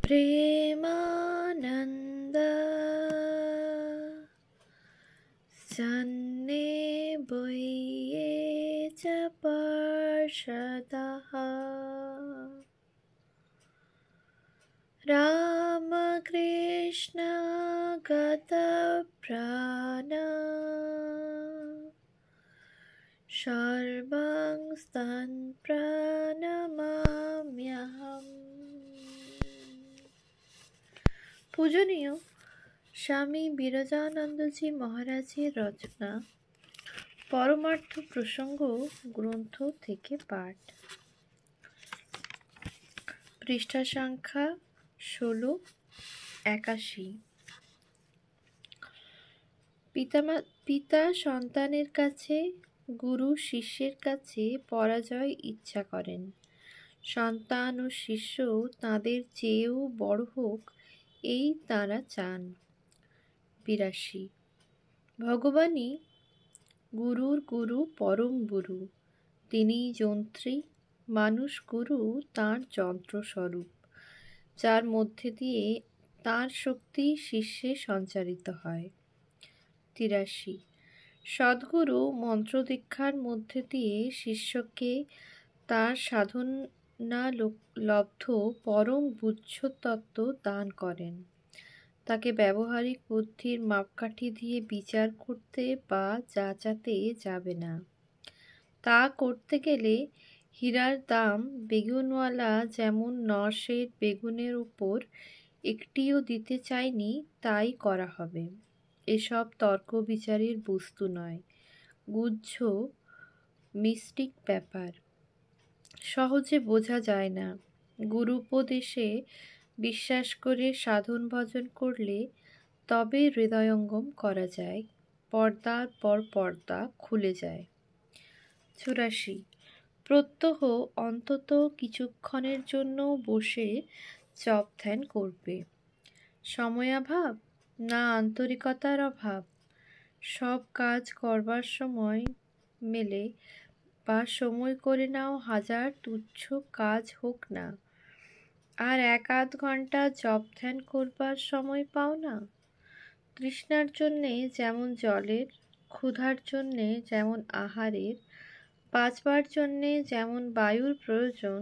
প্রেমানন্দ সন্নে বয়ে চ পার্ষদঃ রামকৃষ্ণ গতপ্রাণ সর্বং স্তান প্রণমাম্যহম। পূজনীয় স্বামী বিরজানন্দজি মহারাজের রচনা পরমার্থ প্রসঙ্গ গ্রন্থ থেকে পাঠ। পৃষ্ঠা সংখ্যা 1681। পিতা সন্তানের কাছে, গুরু শিষ্যের কাছে পরাজয় ইচ্ছা করেন। সন্তান ও শিষ্য তাঁদের চেয়েও বড় হোক, এই তাঁরা চান। 82। ভগবানই গুরুর গুরু, পরম গুরু। তিনিই যন্ত্রী, মানুষ গুরু তাঁর যন্ত্রস্বরূপ, যার মধ্যে দিয়ে তাঁর শক্তি শিষ্যে সঞ্চারিত হয়। 83। সদ্গুরু মন্ত্রদীক্ষার মধ্যে দিয়ে শিষ্যকে তাঁর সাধনালব্ধ পরম বুঝ্যতত্ত্ব দান করেন। তাকে ব্যবহারিক বুদ্ধির মাপকাঠি দিয়ে বিচার করতে বা যাচাতে যাবে না। তা করতে গেলে হীরার দাম বেগুনওয়ালা যেমন নরসের বেগুনের উপর একটিও দিতে চায়নি, তাই করা হবে। এসব তর্ক বিচারের বস্তু নয়, গুহ্য মিস্টিক ব্যাপার, সহজে বোঝা যায় না। গুরুপদেশে বিশ্বাস করে সাধন ভজন করলে তবে হৃদয়ঙ্গম করা যায়, পর্দার পর পর্দা খুলে যায়। 84। প্রত্যহ অন্তত কিছুক্ষণের জন্য বসে জপ ধ্যান করবে। সময়াভাব না আন্তরিকতার অভাব? সব কাজ করবার সময় মেলে বা সময় করে নাও, হাজার তুচ্ছ কাজ হোক না, আর 1-8 ঘন্টা জপ ধ্যান করবার সময় পাও না? তৃষ্ণার জন্যে যেমন জলের, ক্ষুধার জন্যে যেমন আহারের, বাঁচবার জন্যে যেমন বায়ুর প্রয়োজন,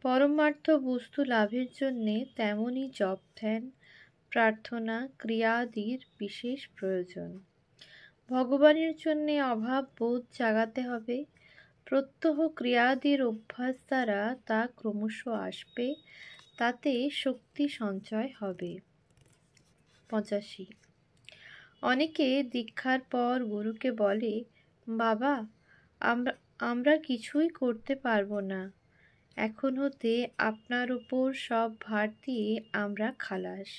পরমার্থ বস্তু লাভের জন্যে তেমনই জপ ধ্যান, প্রার্থনা, ক্রিয়াদির বিশেষ প্রয়োজন। ভগবানের জন্যে অভাব বোধ জাগাতে হবে। প্রত্যহ ক্রিয়াদির অভ্যাস দ্বারা তা ক্রমশ আসবে, তাতে শক্তি সঞ্চয় হবে। 85। অনেকে দীক্ষার পর গুরুকে বলে, বাবা, আমরা কিছুই করতে পারবো না, এখন হতে আপনার উপর সব ভার দিয়ে আমরা খালাস।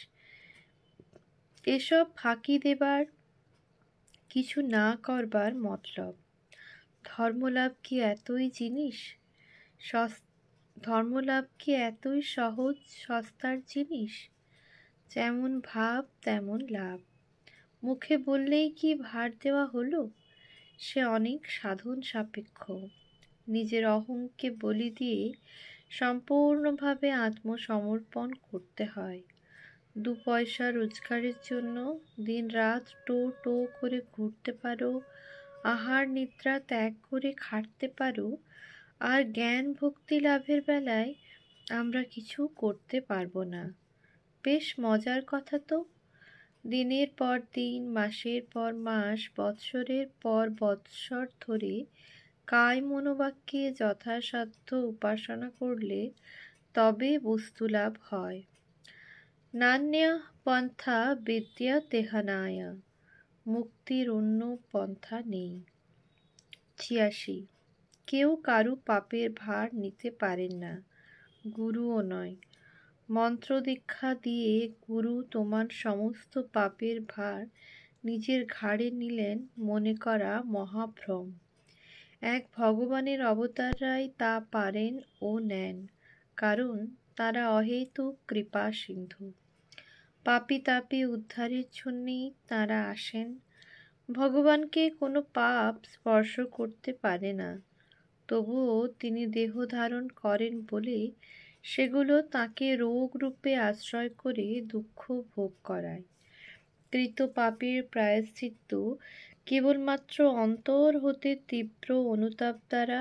এসব ফাঁকি দেবার, কিছু না করবার মতলব। ধর্মলাভ কি এতই জিনিস? ধর্মলাভ কি এতই সহজ সস্তার জিনিস? যেমন ভাব তেমন লাভ। মুখে বললেই কি ভার দেওয়া হলো? সে অনেক সাধন সাপেক্ষ। নিজের অহংকে বলি দিয়ে সম্পূর্ণভাবে আত্মসমর্পণ করতে হয়। 2 পয়সা রোজগারের জন্য দিন রাত টো টো করে ঘুরতে পারো, আহার নিদ্রা ত্যাগ করে খাটতে পারো, আর জ্ঞান ভক্তি লাভের বেলায় আমরা কিছু করতে পারবো না। বেশ মজার কথা তো। দিনের পর দিন, মাসের পর মাস, বৎসরের পর বৎসর ধরে কায় মনোবাক্যে যথাসাধ্য উপাসনা করলে তবে বস্তুলাভ হয়। নান্যঃ পন্থা বিদ্যতেহনায়, মুক্তির অন্য পন্থা নেই। 86। কেউ কারু পাপের ভার নিতে পারেন না, গুরুও নয়। মন্ত্র দীক্ষা দিয়ে গুরু তোমার সমস্ত পাপের ভার নিজের ঘাড়ে নিলেন মনে করা মহাভ্রম। এক ভগবানের অবতাররাই তা পারেন ও নেন, কারণ তারা অহেতুক কৃপা সিন্ধু। পাপী তাপী উদ্ধারের জন্যেই তাঁরা আসেন। ভগবানকে কোনো পাপ স্পর্শ করতে পারে না, তবুও তিনি দেহ ধারণ করেন বলে সেগুলো তাকে রোগ রূপে আশ্রয় করে দুঃখ ভোগ করায়। কৃত পাপের প্রায়শ্চিত্ত কেবলমাত্র অন্তর হতে তীব্র অনুতাপ দ্বারা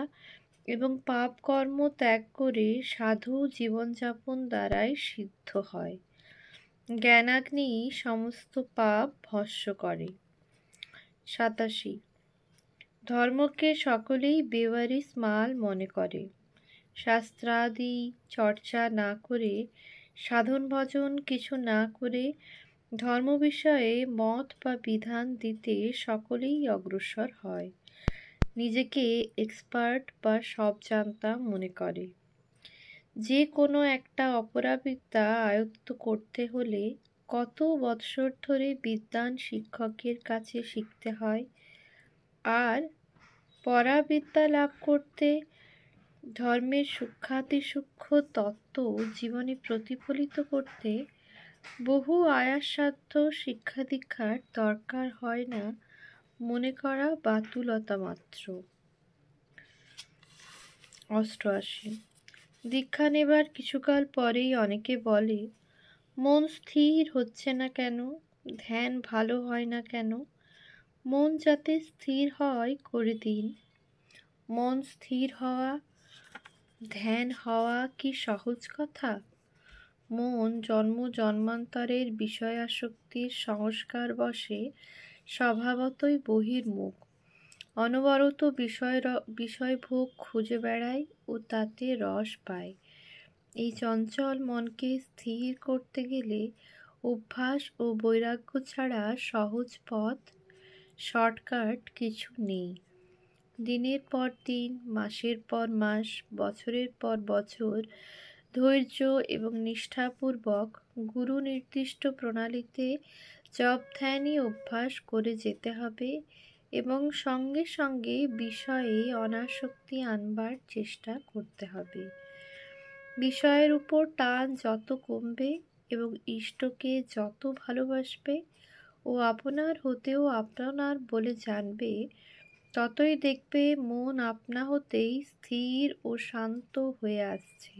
এবং পাপ কর্ম ত্যাগ করে সাধু জীবনযাপন দ্বারাই সিদ্ধ হয়। জ্ঞানাগ্নি সমস্ত পাপ ভস্ম করে। 87। ধর্মকে সকলেই বেওয়ারিশ মাল মনে করে। শাস্ত্রাদি চর্চা না করে, সাধন ভজন কিছু না করে ধর্ম বিষয়ে মত বা বিধান দিতে সকলেই অগ্রসর হয়। নিজেকে এক্সপার্ট বা সব জানতা মনে করে। যে কোনো একটা অপরাবিদ্যা আয়ত্ত করতে হলে কত বৎসর ধরে বিদ্বান শিক্ষকের কাছে শিখতে হয়, আর পরাবিদ্যা লাভ করতে ধর্মের সূক্ষ্মাতিসূক্ষ্ম তত্ত্ব জীবনে প্রতিফলিত করতে বহু আয়াসসাধ্য শিক্ষা দীক্ষার দরকার হয় না মনে করা বাতুলতা মাত্র। 88। দীক্ষা নেবার কিছুকাল পরেই অনেকে বলে, মন স্থির হচ্ছে না কেন, ধ্যান ভালো হয় না কেন? মন যাতে স্থির হয় করে দিন। মন স্থির হওয়া, ধ্যান হওয়া কি সহজ কথা? মন জন্ম জন্মান্তরের বিষয়াসক্তির সংস্কার বশে স্বভাবতই বহির্মুখ, অনবরত বিষয়ভোগ খুঁজে বেড়ায় ও তাতে রস পায়। এই চঞ্চল মনকে স্থির করতে গেলে অভ্যাস ও বৈরাগ্য ছাড়া সহজ পথ, শর্টকাট কিছু নেই। দিনের পর দিন, মাসের পর মাস, বছরের পর বছর ধৈর্য এবং নিষ্ঠাপূর্বক গুরু নির্দিষ্ট প্রণালীতে জপ ধ্যানই অভ্যাস করে যেতে হবে এবং সঙ্গে সঙ্গে বিষয়ে অনাসক্তি আনবার চেষ্টা করতে হবে। বিষয়ের উপর টান যত কমবে এবং ইষ্টকে যত ভালোবাসবে ও আপনার হতেও আপনার বলে জানবে, ততই দেখবে মন আপনা হতেই স্থির ও শান্ত হয়ে আসছে।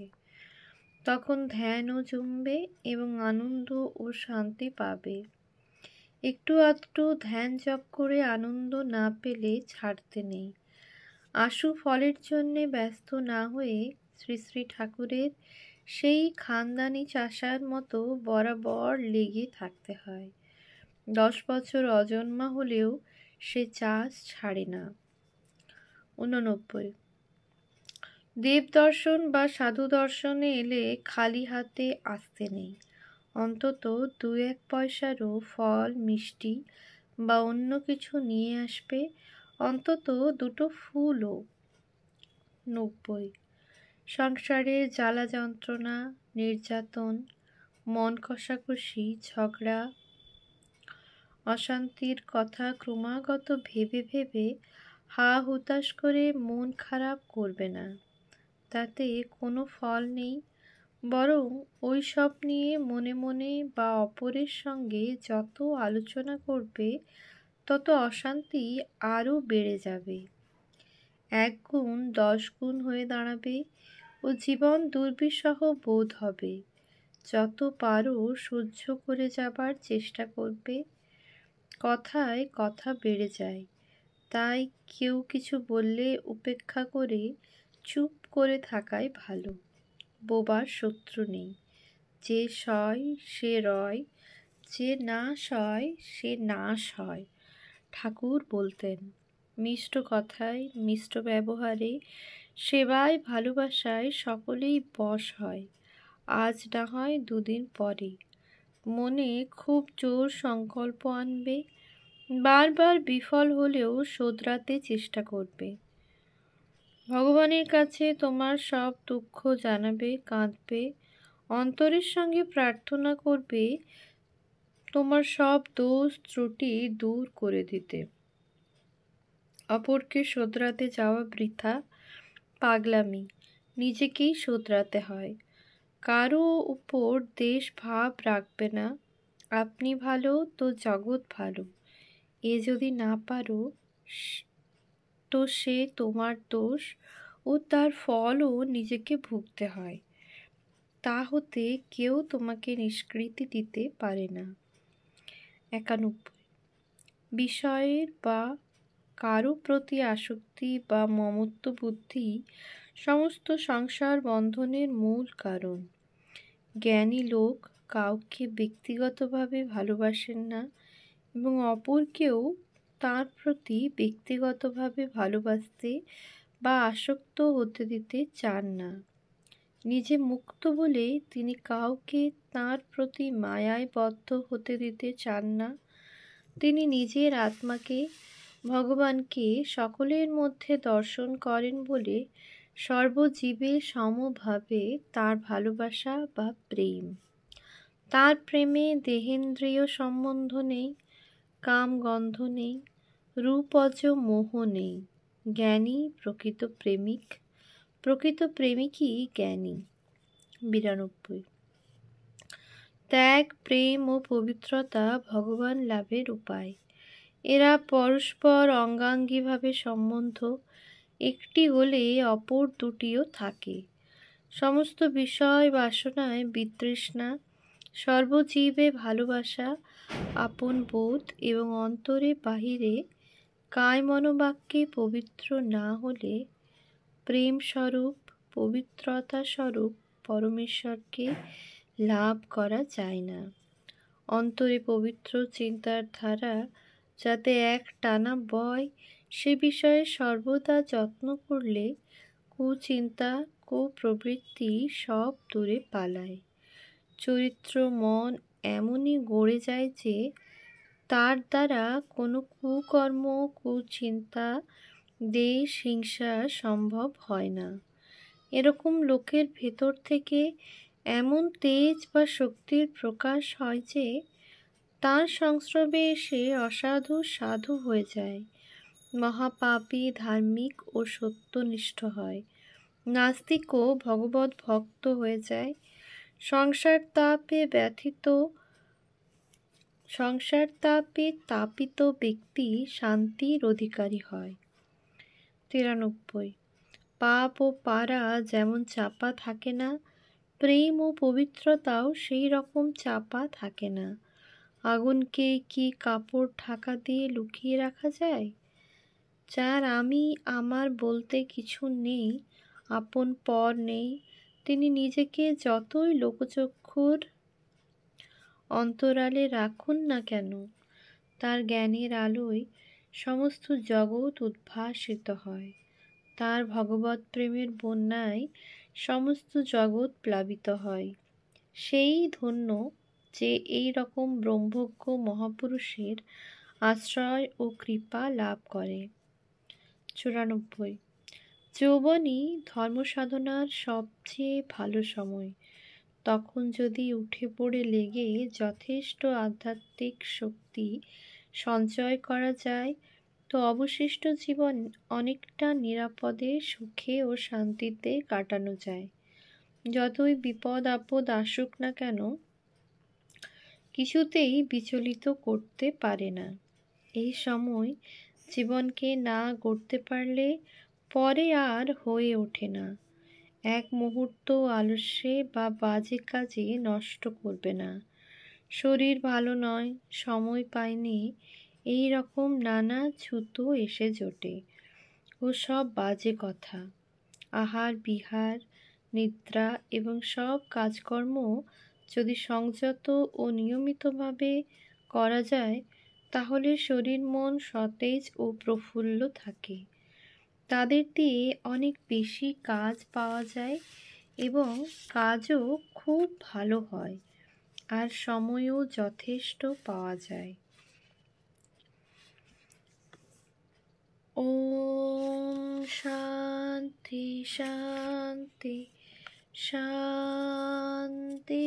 তখন ধ্যানও জমবে এবং আনন্দ ও শান্তি পাবে। একটু আধটু ধ্যান জপ করে আনন্দ না পেলে ছাড়তে নেই। আশু ফলের জন্যে ব্যস্ত না হয়ে শ্রী শ্রী ঠাকুরের সেই খানদানি চাষার মতো বরাবর লেগে থাকতে হয়। 10 বছর অজন্মা হলেও সে চাষ ছাড়ে না। 89। দেব দর্শন বা সাধু দর্শনে এলে খালি হাতে আসতে নেই। অন্তত 2-1 পয়সারও ফল, মিষ্টি বা অন্য কিছু নিয়ে আসবে, অন্তত 2টো ফুলও। 90। সংসারের জ্বালা যন্ত্রণা, নির্যাতন, মন কষাকষি, ঝগড়া, অশান্তির কথা ক্রমাগত ভেবে ভেবে হা হুতাশ করে মন খারাপ করবে না। তাতে কোনো ফল নেই, বরং ওই সব নিয়ে মনে মনে বা অপরের সঙ্গে যত আলোচনা করবে তত অশান্তি আরও বেড়ে যাবে। 1 গুণ 10 গুণ হয়ে দাঁড়াবে ও জীবন দুর্বিষহ বোধ হবে। যত পারো সহ্য করে যাবার চেষ্টা করবে। কথায় কথা বেড়ে যায়, তাই কেউ কিছু বললে উপেক্ষা করে চুপ করে থাকাই ভালো। বোবার শত্রু নেই। যে সয় সে রয়, যে না সয় সে নাশ হয়, ঠাকুর বলতেন। মিষ্ট কথায়, মিষ্ট ব্যবহারে, সেবায়, ভালোবাসায় সকলেই বশ হয়, আজ না হয় 2 দিন পরে। মনে খুব জোর সংকল্প আনবে, বারবার বিফল হলেও শোধরাতে চেষ্টা করবে। ভগবানের কাছে তোমার সব দুঃখ জানাবে, কাঁদবে, অন্তরের সঙ্গে প্রার্থনা করবে তোমার সব দোষ ত্রুটি দূর করে দিতে। অপরকে শোধরাতে যাওয়া বৃথা, পাগলামি, নিজেকেই শোধরাতে হয়। কারো উপর দেশ ভাব রাখবে না। আপনি ভালো তো জগৎ ভালো, এ যদি না পারো তো সে তোমার দোষ ও তার ফলও নিজেকে ভুগতে হয়। তা হতে কেউ তোমাকে নিষ্কৃতি দিতে পারে না। 91। বিষয়ের বা কারো প্রতি আসক্তি বা মমত্ব বুদ্ধি সমস্ত সংসার বন্ধনের মূল কারণ। জ্ঞানী লোক কাউকে ব্যক্তিগতভাবে ভালোবাসেন না এবং অপরকেও তার প্রতি ব্যক্তিগতভাবে ভালোবাসতে বা আসক্ত হতে দিতে চান না। নিজে মুক্ত বলে তিনি কাউকে তার প্রতি মায়ায় বদ্ধ হতে দিতে চান না। তিনি নিজের আত্মাকে, ভগবানকে সকলের মধ্যে দর্শন করেন বলে সর্বজীবে সমভাবে তার ভালোবাসা বা প্রেম। তার প্রেমে দেহেন্দ্রিয় সম্বন্ধ নেই, কাম গন্ধ নেই, রূপজ মোহ নেই। জ্ঞানী প্রকৃত প্রেমিক, প্রকৃত প্রেমিকই জ্ঞানী। 92। ত্যাগ, প্রেম ও পবিত্রতা ভগবান লাভের উপায়। এরা পরস্পর অঙ্গাঙ্গিভাবে সম্বন্ধ, একটি হলে অপর দুটিও থাকে। সমস্ত বিষয় বাসনায় বিতৃষ্ণা, সর্বজীবে ভালোবাসা, আপন বোধ এবং অন্তরে বাহিরে কায় মনোবাক্যে পবিত্র না হলে প্রেম স্বরূপ, পবিত্রতা স্বরূপ পরমেশ্বরকে লাভ করা যায় না। অন্তরে পবিত্র চিন্তার ধারা যাতে এক টানা বয়, সে বিষয়ে সর্বদা যত্ন করলে কুচিন্তা, কুপ্রবৃত্তি সব দূরে পালায়। চরিত্র মন এমনই গড়ে যায় যে তার দ্বারা কোনো কুকর্ম, কুচিন্তা, দেশ হিংসা সম্ভব হয় না। এরকম লোকের ভেতর থেকে এমন তেজ বা শক্তির প্রকাশ হয় যে তার সংস্রবে এসে অসাধু সাধু হয়ে যায়, মহাপাপী ধার্মিক ও সত্যনিষ্ঠ হয়, নাস্তিকও ভগবত ভক্ত হয়ে যায়, সংসার তাপে তাপিত ব্যক্তি শান্তির অধিকারী হয়। 93। পাপ ও পারা যেমন চাপা থাকে না, প্রেম ও পবিত্রতাও সেই রকম চাপা থাকে না। আগুনকে কি কাপড় ঢাকা দিয়ে লুকিয়ে রাখা যায়? যার আমি আমার বলতে কিছু নেই, আপন পর নেই, তিনি নিজেকে যতই লোকচক্ষুর অন্তরালে রাখুন না কেন, তার জ্ঞানের আলোয় সমস্ত জগৎ উদ্ভাসিত হয়। তার ভগবৎ প্রেমের বন্যায় সমস্ত জগৎ প্লাবিত হয়। সেই ধন্য যে এই রকম ব্রহ্মজ্ঞ মহাপুরুষের আশ্রয় ও কৃপা লাভ করে। 94। যৌবনই ধর্মসাধনার সবচেয়ে ভালো সময়। তখন যদি উঠে পড়ে লেগে যথেষ্ট আধ্যাত্মিক শক্তি সঞ্চয় করা যায় তো অবশিষ্ট জীবন অনেকটা নিরাপদে, সুখে ও শান্তিতে কাটানো যায়। যতই বিপদ আপদ আসুক না কেন, কিছুতেই বিচলিত করতে পারে না। এই সময় জীবনকে না গড়তে পারলে পরে আর হয়ে ওঠে না। এক মুহূর্ত আলস্যে বা বাজে কাজে নষ্ট করবে না। শরীর ভালো নয়, সময় পাইনি, এই রকম নানা ছুতো এসে জোটে, ও সব বাজে কথা। আহার বিহার, নিদ্রা এবং সব কাজকর্ম যদি সংযত ও নিয়মিতভাবে করা যায় তাহলে শরীর মন সতেজ ও প্রফুল্ল থাকে। তাদের দিয়ে অনেক বেশি কাজ পাওয়া যায় এবং কাজও খুব ভালো হয় আর সময়ও যথেষ্ট পাওয়া যায়। ওম শান্তি শান্তি শান্তি।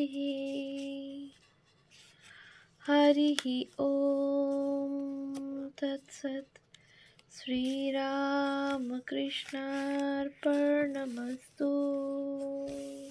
হরি ওম তৎসৎ। শ্রীরামকৃষ্ণার্পণমস্তু।